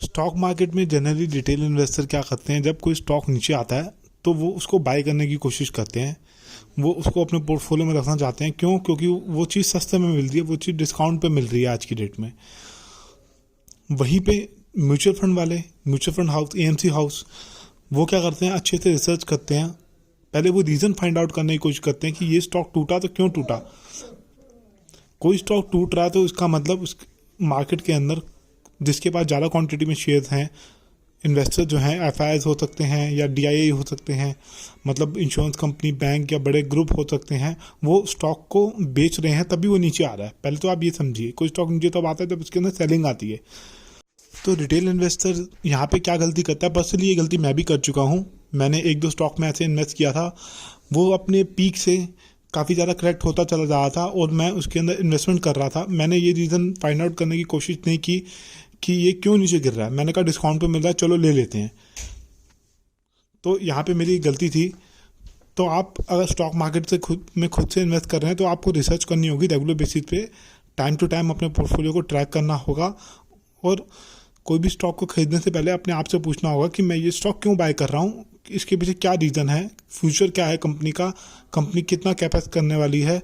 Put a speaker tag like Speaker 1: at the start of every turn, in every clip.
Speaker 1: Stock market में generally retail investor क्या करते हैं, जब कोई स्टॉक नीचे आता है तो वो उसको बाय करने की कोशिश करते हैं। वो उसको अपने पोर्टफोलियो में रखना चाहते हैं। क्यों? क्योंकि वो चीज़ सस्ते में मिल रही है, वो चीज़ डिस्काउंट पे मिल रही है आज की डेट में। वहीं पे म्यूचुअल फंड वाले, mutual fund house, AMC house, वो क्या करते हैं, अच्छे से रिसर्च करते हैं। पहले वो रीज़न फाइंड आउट करने की कोशिश करते हैं कि ये स्टॉक टूटा तो क्यों टूटा। कोई स्टॉक टूट रहा है तो इसका मतलब उस मार्केट के अंदर जिसके पास ज़्यादा क्वांटिटी में शेयर्स हैं, इन्वेस्टर जो हैं, एफआईआईज हो सकते हैं या डीआईए हो सकते हैं, मतलब इंश्योरेंस कंपनी, बैंक या बड़े ग्रुप हो सकते हैं, वो स्टॉक को बेच रहे हैं, तभी वो नीचे आ रहा है। पहले तो आप ये समझिए, कोई स्टॉक नीचे तब आता है जब उसके अंदर सेलिंग आती है। तो रिटेल इन्वेस्टर यहाँ पे क्या गलती करता है, पर्सनली ये गलती मैं भी कर चुका हूँ। मैंने एक दो स्टॉक में ऐसे इन्वेस्ट किया था, वो अपने पीक से काफ़ी ज़्यादा करेक्ट होता चला जा रहा था और मैं उसके अंदर इन्वेस्टमेंट कर रहा था। मैंने ये रीज़न फाइंड आउट करने की कोशिश नहीं की कि ये क्यों नीचे गिर रहा है। मैंने कहा डिस्काउंट पे मिल रहा है, चलो ले लेते हैं। तो यहाँ पे मेरी गलती थी। तो आप अगर स्टॉक मार्केट से खुद से इन्वेस्ट कर रहे हैं तो आपको रिसर्च करनी होगी रेगुलर बेसिस पे, टाइम टू टाइम अपने पोर्टफोलियो को ट्रैक करना होगा। और कोई भी स्टॉक को खरीदने से पहले अपने आप से पूछना होगा कि मैं ये स्टॉक क्यों बाय कर रहा हूँ, इसके पीछे क्या रीज़न है, फ्यूचर क्या है कंपनी का, कंपनी कितना कैपेक्स करने वाली है,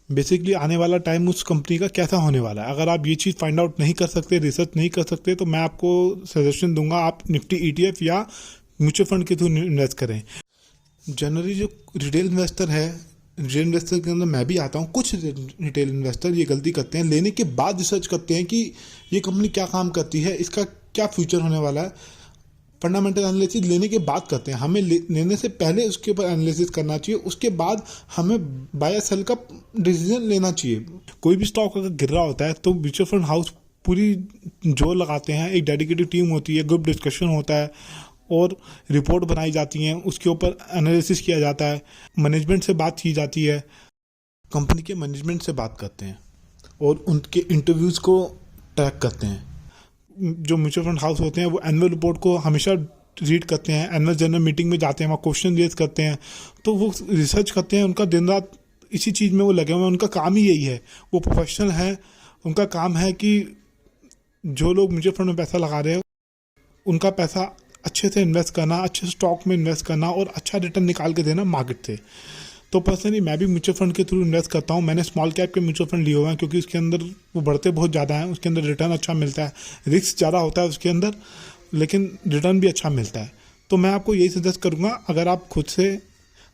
Speaker 1: बेसिकली आने वाला टाइम उस कंपनी का कैसा होने वाला है। अगर आप ये चीज़ फाइंड आउट नहीं कर सकते, रिसर्च नहीं कर सकते, तो मैं आपको सजेशन दूंगा आप निफ्टी ईटीएफ या म्यूचुअल फंड के थ्रू इन्वेस्ट करें। जनरली जो रिटेल इन्वेस्टर है, रिटेल इन्वेस्टर के अंदर मैं भी आता हूँ, कुछ रिटेल इन्वेस्टर ये गलती करते हैं, लेने के बाद रिसर्च करते हैं कि ये कंपनी क्या काम करती है, इसका क्या फ्यूचर होने वाला है। फंडामेंटल एनालिसिस लेने के बाद करते हैं। हमें लेने से पहले उसके ऊपर एनालिसिस करना चाहिए, उसके बाद हमें बाय सेल का डिसीजन लेना चाहिए। कोई भी स्टॉक अगर गिर रहा होता है तो म्यूचुअल फंड हाउस पूरी जोर लगाते हैं, एक डेडिकेटेड टीम होती है, ग्रुप डिस्कशन होता है और रिपोर्ट बनाई जाती हैं, उसके ऊपर एनालिसिस किया जाता है, मैनेजमेंट से बात की जाती है, कंपनी के मैनेजमेंट से बात करते हैं और उनके इंटरव्यूज़ को ट्रैक करते हैं। जो म्यूचुअल फंड हाउस होते हैं वो एनुअल रिपोर्ट को हमेशा रीड करते हैं, एनुअल जनरल मीटिंग में जाते हैं, वहाँ क्वेश्चन रेज करते हैं, तो वो रिसर्च करते हैं। उनका दिन रात इसी चीज़ में वो लगे हुए हैं, उनका काम ही यही है, वो प्रोफेशनल है। उनका काम है कि जो लोग म्यूचुअल फंड में पैसा लगा रहे हैं उनका पैसा अच्छे से इन्वेस्ट करना, अच्छे स्टॉक में इन्वेस्ट करना और अच्छा रिटर्न निकाल के देना मार्केट से। तो पर्सनली मैं भी म्यूचुअल फंड के थ्रू इन्वेस्ट करता हूँ। मैंने स्मॉल कैप के म्यूचुअल फंड लिए हुए हैं क्योंकि उसके अंदर वो बढ़ते बहुत ज़्यादा हैं, उसके अंदर रिटर्न अच्छा मिलता है, रिस्क ज़्यादा होता है उसके अंदर, लेकिन रिटर्न भी अच्छा मिलता है। तो मैं आपको यही सजेस्ट करूँगा, अगर आप खुद से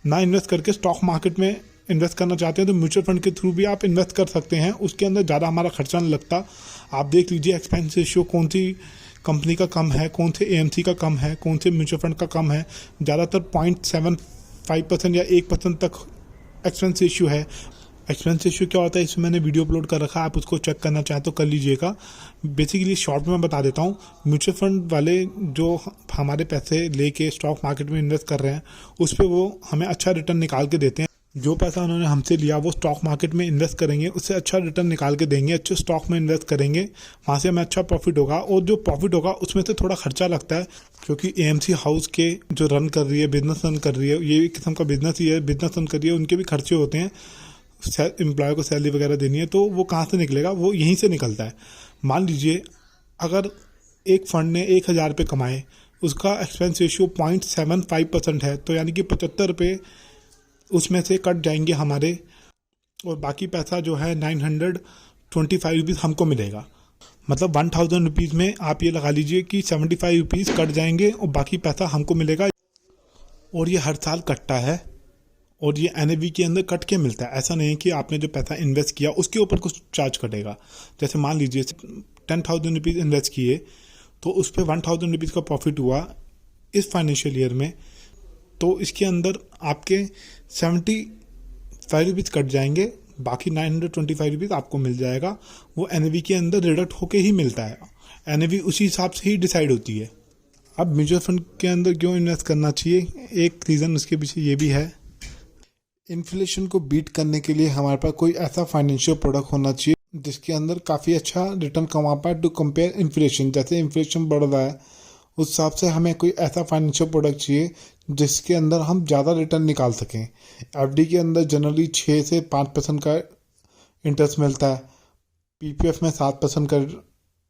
Speaker 1: ना इन्वेस्ट करके स्टॉक मार्केट में इन्वेस्ट करना चाहते हैं तो म्यूचुअल फंड के थ्रू भी आप इन्वेस्ट कर सकते हैं। उसके अंदर ज़्यादा हमारा खर्चा नहीं लगता। आप देख लीजिए एक्सपेंस रेशियो कौन सी कंपनी का कम है, कौन से एएमसी का कम है, कौन से म्यूचुअल फंड का कम है। ज़्यादातर 0.75% या 1% तक एक्सपेंस रेशियो है। एक्सपेंस रेशियो क्या होता है, इसमें मैंने वीडियो अपलोड कर रखा है, आप उसको चेक करना चाहें तो कर लीजिएगा। बेसिकली शॉर्ट में मैं बता देता हूँ, म्यूचुअल फंड वाले जो हमारे पैसे लेके स्टॉक मार्केट में इन्वेस्ट कर रहे हैं उस पर वो हमें अच्छा रिटर्न निकाल के देते हैं। जो पैसा उन्होंने हमसे लिया वो स्टॉक मार्केट में इन्वेस्ट करेंगे, उससे अच्छा रिटर्न निकाल के देंगे, अच्छे स्टॉक में इन्वेस्ट करेंगे, वहाँ से हमें अच्छा प्रॉफिट होगा। और जो प्रॉफिट होगा उसमें से थोड़ा खर्चा लगता है क्योंकि एएमसी हाउस के जो रन कर रही है, बिजनेस रन कर रही है, ये एक किस्म का बिजनेस ही है, बिजनेस रन कर रही है, उनके भी खर्चे होते हैं, एम्प्लॉय को सैलरी वगैरह देनी है, तो वो कहाँ से निकलेगा, वो यहीं से निकलता है। मान लीजिए अगर एक फंड ने 1,000 रुपये कमाए, उसका एक्सपेंस रेशियो 0.75% है, तो यानी कि 75 रुपये उसमें से कट जाएंगे हमारे, और बाकी पैसा जो है 925 रुपीज़ हमको मिलेगा। मतलब 1000 रुपीज़ में आप ये लगा लीजिए कि 75 रुपीज़ कट जाएंगे और बाकी पैसा हमको मिलेगा। और ये हर साल कटता है और ये एनएवी के अंदर कट के मिलता है। ऐसा नहीं है कि आपने जो पैसा इन्वेस्ट किया उसके ऊपर कुछ चार्ज कटेगा। जैसे मान लीजिए 10,000 रुपीज़ इन्वेस्ट किए तो उस पर 1000 रुपीज़ का प्रॉफिट हुआ इस फाइनेंशियल ईयर में, तो इसके अंदर आपके 75 रुपीज़ कट जाएंगे, बाकी 925 रुपीज़ आपको मिल जाएगा। वो एनएवी के अंदर रिडक्ट होके ही मिलता है, एनएवी उसी हिसाब से ही डिसाइड होती है। अब म्यूचुअल फंड के अंदर क्यों इन्वेस्ट करना चाहिए, एक रीज़न उसके पीछे ये भी है, इन्फ्लेशन को बीट करने के लिए हमारे पास कोई ऐसा फाइनेंशियल प्रोडक्ट होना चाहिए जिसके अंदर काफ़ी अच्छा रिटर्न कमा पाए टू कंपेयर इन्फ्लेशन। जैसे इन्फ्लेशन बढ़ रहा है उस हिसाब से हमें कोई ऐसा फाइनेंशियल प्रोडक्ट चाहिए जिसके अंदर हम ज़्यादा रिटर्न निकाल सकें। एफडी के अंदर जनरली 6 से 5% का इंटरेस्ट मिलता है, पीपीएफ में 7% का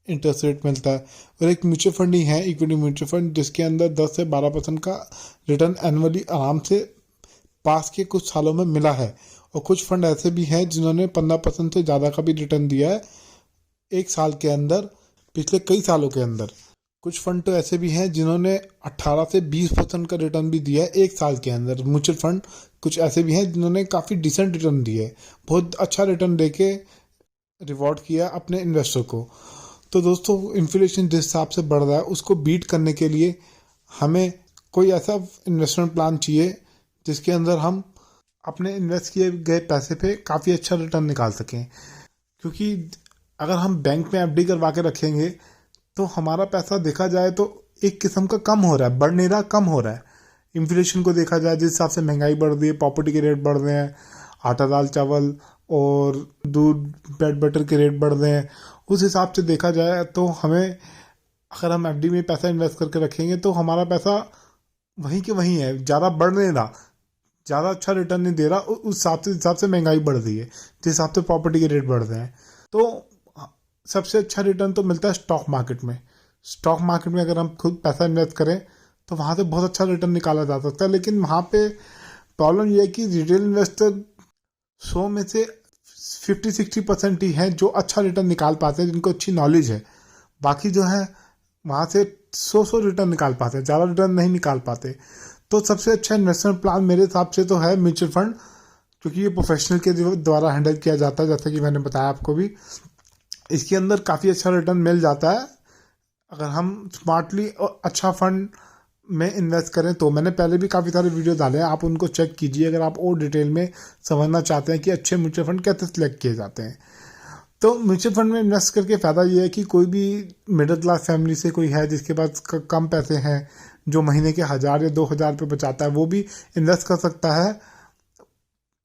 Speaker 1: इंटरेस्ट रेट मिलता है। और एक म्यूचुअल फंड ही है, इक्विटी म्यूचुअल फंड, जिसके अंदर 10 से 12% का रिटर्न एनुअली आराम से पास के कुछ सालों में मिला है। और कुछ फंड ऐसे भी हैं जिन्होंने 15% से ज़्यादा का भी रिटर्न दिया है एक साल के अंदर, पिछले कई सालों के अंदर। कुछ फंड तो ऐसे भी हैं जिन्होंने 18 से 20% का रिटर्न भी दिया है एक साल के अंदर। म्यूचुअल फंड कुछ ऐसे भी हैं जिन्होंने काफ़ी डिसेंट रिटर्न दिए, बहुत अच्छा रिटर्न देके रिवॉर्ड किया अपने इन्वेस्टर को। तो दोस्तों, इन्फ्लेशन जिस हिसाब से बढ़ रहा है उसको बीट करने के लिए हमें कोई ऐसा इन्वेस्टमेंट प्लान चाहिए जिसके अंदर हम अपने इन्वेस्ट किए गए पैसे पे काफ़ी अच्छा रिटर्न निकाल सकें। क्योंकि अगर हम बैंक में एफडी करवा के रखेंगे तो हमारा पैसा देखा जाए तो एक किस्म का कम हो रहा है, बढ़ नहीं रहा, कम हो रहा है। इन्फ्लेशन को देखा जाए, जिस हिसाब से महंगाई बढ़ रही है, प्रॉपर्टी के रेट बढ़ रहे हैं, आटा दाल चावल और दूध ब्रेड बटर के रेट बढ़ रहे हैं, उस हिसाब से देखा जाए तो हमें, अगर हम एफडी में पैसा इन्वेस्ट करके रखेंगे तो हमारा पैसा वहीं के वहीं है, ज़्यादा बढ़ नहीं रहा, ज़्यादा अच्छा रिटर्न नहीं दे रहा। उस हिसाब से महंगाई बढ़ रही है, जिस हिसाब से प्रॉपर्टी के रेट बढ़ रहे हैं। तो सबसे अच्छा रिटर्न तो मिलता है स्टॉक मार्केट में। स्टॉक मार्केट में अगर हम खुद पैसा इन्वेस्ट करें तो वहाँ से बहुत अच्छा रिटर्न निकाला जा सकता है। लेकिन वहाँ पे प्रॉब्लम ये है कि रिटेल इन्वेस्टर 100 में से 50-60% ही हैं जो अच्छा रिटर्न निकाल पाते हैं, जिनको अच्छी नॉलेज है। बाकी जो है वहाँ से 100 रिटर्न निकाल पाते हैं, ज़्यादा रिटर्न नहीं निकाल पाते। तो सबसे अच्छा इन्वेस्टमेंट प्लान मेरे हिसाब से तो है म्यूचुअल फंड, क्योंकि ये प्रोफेशनल के द्वारा हैंडल किया जाता है, जैसा कि मैंने बताया आपको भी। इसके अंदर काफ़ी अच्छा रिटर्न मिल जाता है अगर हम स्मार्टली और अच्छा फंड में इन्वेस्ट करें तो। मैंने पहले भी काफ़ी सारे वीडियो डाले हैं, आप उनको चेक कीजिए अगर आप और डिटेल में समझना चाहते हैं कि अच्छे म्यूचुअल फंड कैसे सिलेक्ट किए जाते हैं। तो म्यूचुअल फंड में इन्वेस्ट करके फ़ायदा ये है कि कोई भी मिडिल क्लास फैमिली से कोई है जिसके पास कम पैसे हैं, जो महीने के 1000 या 2000 रुपये बचाता है, वो भी इन्वेस्ट कर सकता है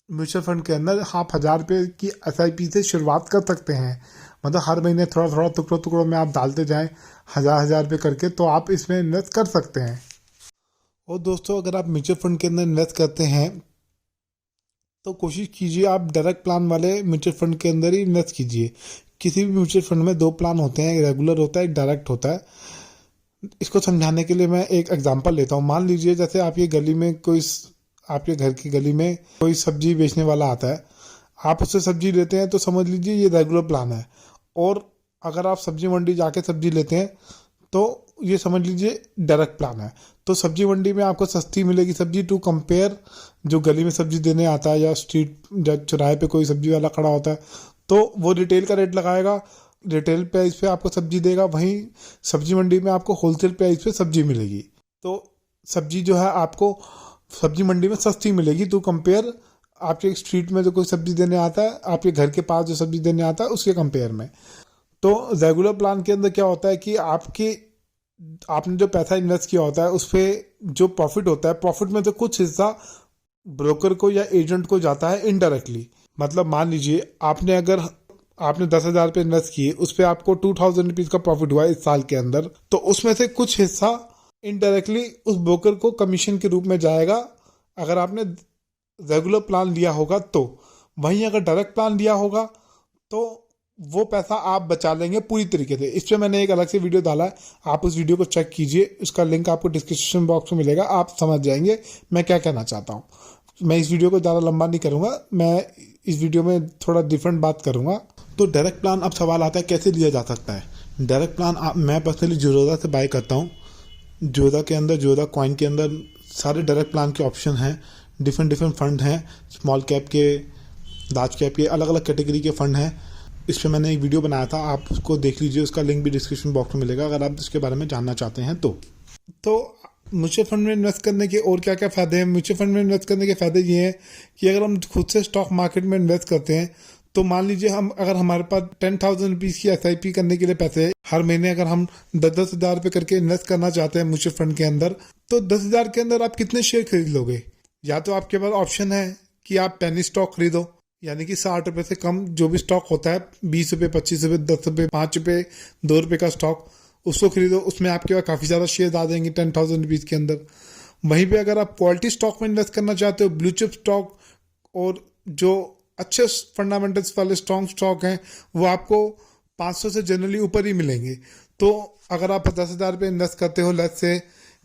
Speaker 1: म्यूचुअल फंड के अंदर। आप 1000 रुपये की SIP से शुरुआत कर सकते हैं, मतलब हर महीने थोड़ा थोड़ा टुकड़ों में आप डालते जाएं 1000 रुपये करके, तो आप इसमें इन्वेस्ट कर सकते हैं। और दोस्तों, अगर आप म्यूचुअल फंड के अंदर इन्वेस्ट करते हैं तो कोशिश कीजिए आप डायरेक्ट प्लान वाले म्यूचुअल फंड के अंदर ही इन्वेस्ट कीजिए। किसी भी म्यूचुअल फंड में 2 प्लान होते हैं, एक रेगुलर होता है, एक डायरेक्ट होता है। इसको समझाने के लिए मैं एक एग्जांपल लेता हूँ। मान लीजिए जैसे आपकी गली में कोई, आपके घर की गली में कोई सब्जी बेचने वाला आता है, आप उससे सब्जी लेते हैं तो समझ लीजिए ये रेगुलर प्लान है। और अगर आप सब्जी मंडी जाके सब्जी लेते हैं तो ये समझ लीजिए डायरेक्ट प्लान है। तो सब्जी मंडी में आपको सस्ती मिलेगी सब्जी टू कंपेयर जो गली में सब्जी देने आता है, या स्ट्रीट या चौराहे पे कोई सब्जी वाला खड़ा होता है, तो वो रिटेल का रेट लगाएगा, रिटेल प्राइस पे आपको सब्जी देगा। वहीं सब्जी मंडी में आपको होलसेल प्राइस पे सब्जी मिलेगी। तो सब्जी जो है आपको सब्जी मंडी में सस्ती मिलेगी टू कंपेयर आपके स्ट्रीट में जो कोई सब्जी देने आता है, आपके घर के पास जो सब्जी देने आता है उसके कंपेयर में। तो रेगुलर प्लान के अंदर क्या होता है कि आपने जो पैसा इन्वेस्ट किया होता है उस पर जो प्रॉफिट होता है, प्रॉफिट में से कुछ हिस्सा ब्रोकर को या एजेंट को जाता है इनडायरेक्टली। मतलब मान लीजिए आपने 10,000 रुपये इन्वेस्ट किए, उस पर आपको 2,000 रुपीज़ का प्रॉफिट हुआ इस साल के अंदर, तो उसमें से कुछ हिस्सा इनडायरेक्टली उस ब्रोकर को कमीशन के रूप में जाएगा अगर आपने रेगुलर प्लान लिया होगा तो। वहीं अगर डायरेक्ट प्लान लिया होगा तो वो पैसा आप बचा लेंगे पूरी तरीके से। इस पर मैंने एक अलग से वीडियो डाला है, आप उस वीडियो को चेक कीजिए, उसका लिंक आपको डिस्क्रिप्शन बॉक्स में मिलेगा, आप समझ जाएंगे मैं क्या कहना चाहता हूँ। मैं इस वीडियो को ज़्यादा लंबा नहीं करूँगा, मैं इस वीडियो में थोड़ा डिफरेंट बात करूँगा। तो डायरेक्ट प्लान, अब सवाल आता है कैसे लिया जा सकता है डायरेक्ट प्लान। मैं पर्सनली ज़ीरोधा से बाय करता हूँ। ज़ीरोधा के अंदर, ज़ीरोधा कॉइन के अंदर सारे डायरेक्ट प्लान के ऑप्शन हैं, डिफरेंट फंड हैं, स्मॉल कैप के, लार्ज कैप के, अलग अलग कैटेगरी के फ़ंड हैं। इस पर मैंने एक वीडियो बनाया था, आप उसको देख लीजिए, उसका लिंक भी डिस्क्रिप्शन बॉक्स में मिलेगा अगर आप इसके बारे में जानना चाहते हैं तो म्यूचुअल फंड में इन्वेस्ट करने के और क्या क्या फ़ायदे हैं। म्यूचुअल फंड में इन्वेस्ट करने के फ़ायदे ये हैं कि अगर हम खुद से स्टॉक मार्केट में इन्वेस्ट करते हैं तो मान लीजिए अगर हमारे पास 10,000 रुपीज़ की SIP करने के लिए पैसे है, हर महीने अगर हम 10,000 रुपये करके इन्वेस्ट करना चाहते हैं म्यूचुअल फंड के अंदर, तो 10,000 के अंदर आप कितने शेयर खरीद लोगे। या तो आपके पास ऑप्शन है कि आप पेनी स्टॉक खरीदो, यानी कि 60 रुपये से कम जो भी स्टॉक होता है, 20 रुपये, 25 रुपये, 10 रुपये, 5 रुपये, 2 रुपये का स्टॉक, उसको खरीदो। उसमें आपके पास काफ़ी ज़्यादा शेयर आ जाएंगे 10,000 रुपीज़ के अंदर। वहीं पे अगर आप क्वालिटी स्टॉक में इन्वेस्ट करना चाहते हो, ब्लू चिप स्टॉक और जो अच्छे फंडामेंटल्स वाले स्ट्रॉन्ग स्टॉक हैं, वो आपको 500 से जनरली ऊपर ही मिलेंगे। तो अगर आप 10,000 रुपये इन्वेस्ट करते हो, लेट्स से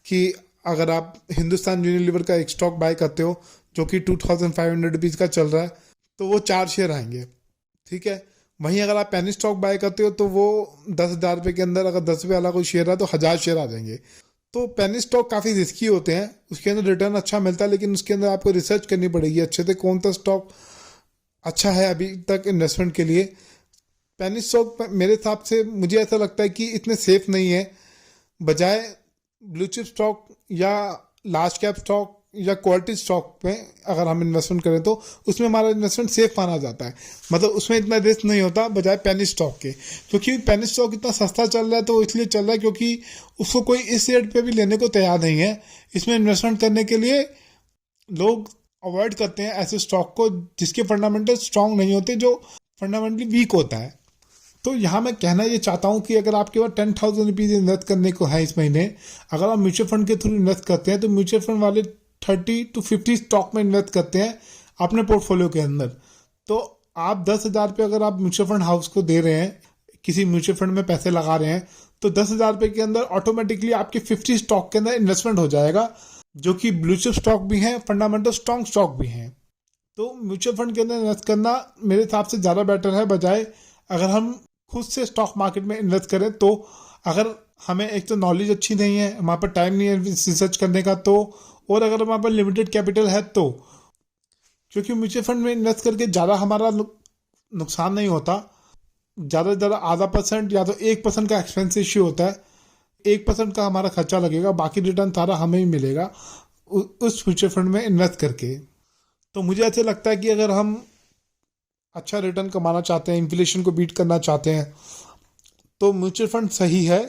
Speaker 1: कि अगर आप हिंदुस्तान यूनिलीवर का एक स्टॉक बाय करते हो जो कि 2,500 रुपीज़ का चल रहा है, तो वो 4 शेयर आएंगे, ठीक है। वहीं अगर आप पेनी स्टॉक बाय करते हो तो वो 10,000 रुपये के अंदर अगर 10 रुपये वाला कोई शेयर है तो 1,000 शेयर आ जाएंगे। तो पेनी स्टॉक काफ़ी रिस्की होते हैं, उसके अंदर रिटर्न अच्छा मिलता है, लेकिन उसके अंदर आपको रिसर्च करनी पड़ेगी अच्छे से कौन सा स्टॉक अच्छा है अभी तक इन्वेस्टमेंट के लिए। पेनी स्टॉक मेरे हिसाब से मुझे ऐसा लगता है कि इतने सेफ नहीं है, बजाय ब्लू चिप स्टॉक या लार्ज कैप स्टॉक या क्वालिटी स्टॉक में अगर हम इन्वेस्टमेंट करें तो उसमें हमारा इन्वेस्टमेंट सेफ माना जाता है, मतलब उसमें इतना रिस्क नहीं होता बजाय पेनी स्टॉक के। क्योंकि पेनी स्टॉक इतना सस्ता चल रहा है तो इसलिए चल रहा है क्योंकि उसको कोई इस रेट पे भी लेने को तैयार नहीं है। इसमें इन्वेस्टमेंट करने के लिए लोग अवॉइड करते हैं ऐसे स्टॉक को जिसके फंडामेंटल स्ट्रांग नहीं होते, जो फंडामेंटली वीक होता है। तो यहाँ मैं कहना ये चाहता हूँ कि अगर आपके पास 10,000 रुपीज़ इन्वेस्ट करने को है इस महीने, अगर आप म्यूचुअल फंड के थ्रू इन्वेस्ट करते हैं तो म्यूचुअल फंड वाले 30 to 50 स्टॉक में इन्वेस्ट करते हैं अपने पोर्टफोलियो के अंदर। तो आप 10,000 रुपये अगर आप म्यूचुअल फंड हाउस को दे रहे हैं, किसी म्यूचुअल फंड में पैसे लगा रहे हैं, तो 10,000 रुपये के अंदर ऑटोमेटिकली आपके 50 स्टॉक के अंदर इन्वेस्टमेंट हो जाएगा, जो कि ब्लू चिप स्टॉक भी हैं, फंडामेंटल स्ट्रॉन्ग स्टॉक भी हैं। तो म्यूचुअल फंड के अंदर इन्वेस्ट करना मेरे हिसाब से ज़्यादा बेटर है, बजाय अगर हम खुद से स्टॉक मार्केट में इन्वेस्ट करें। तो अगर हमें एक तो नॉलेज अच्छी नहीं है, हमारे पास टाइम नहीं है रिसर्च करने का, तो और अगर हमारे पास लिमिटेड कैपिटल है तो, क्योंकि म्यूचुअल फंड में इन्वेस्ट करके ज़्यादा हमारा नुकसान नहीं होता, ज़्यादा से ज़्यादा आधा % या तो 1% का एक्सपेंस इश्यू होता है, 1% का हमारा खर्चा लगेगा, बाकी रिटर्न सारा हमें ही मिलेगा उस म्यूचुअल फंड में इन्वेस्ट करके। तो मुझे ऐसे लगता है कि अगर हम अच्छा रिटर्न कमाना चाहते हैं, इन्फ्लेशन को बीट करना चाहते हैं, तो म्यूचुअल फंड सही है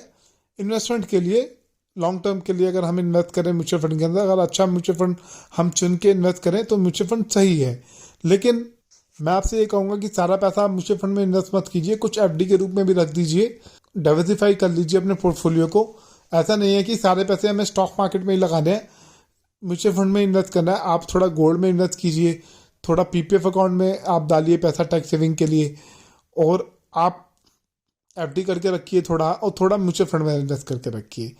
Speaker 1: इन्वेस्टमेंट के लिए। लॉन्ग टर्म के लिए अगर हम इन्वेस्ट करें म्यूचुअल फंड के अंदर, अगर अच्छा म्यूचुअल फंड हम चुन के इन्वेस्ट करें तो म्यूचुअल फंड सही है। लेकिन मैं आपसे ये कहूँगा कि सारा पैसा आप म्यूचुअल फंड में इन्वेस्ट मत कीजिए, कुछ FD के रूप में भी रख दीजिए, डाइवर्सिफाई कर लीजिए अपने पोर्टफोलियो को। ऐसा नहीं है कि सारे पैसे हमें स्टॉक मार्केट में ही लगाने हैं, म्यूचुअल फंड में इन्वेस्ट करना है। आप थोड़ा गोल्ड में इन्वेस्ट कीजिए, थोड़ा PPF अकाउंट में आप डालिए पैसा टैक्स सेविंग के लिए, और आप FD करके रखिए थोड़ा, और थोड़ा म्यूचुअल फंड में इन्वेस्ट करके रखिए।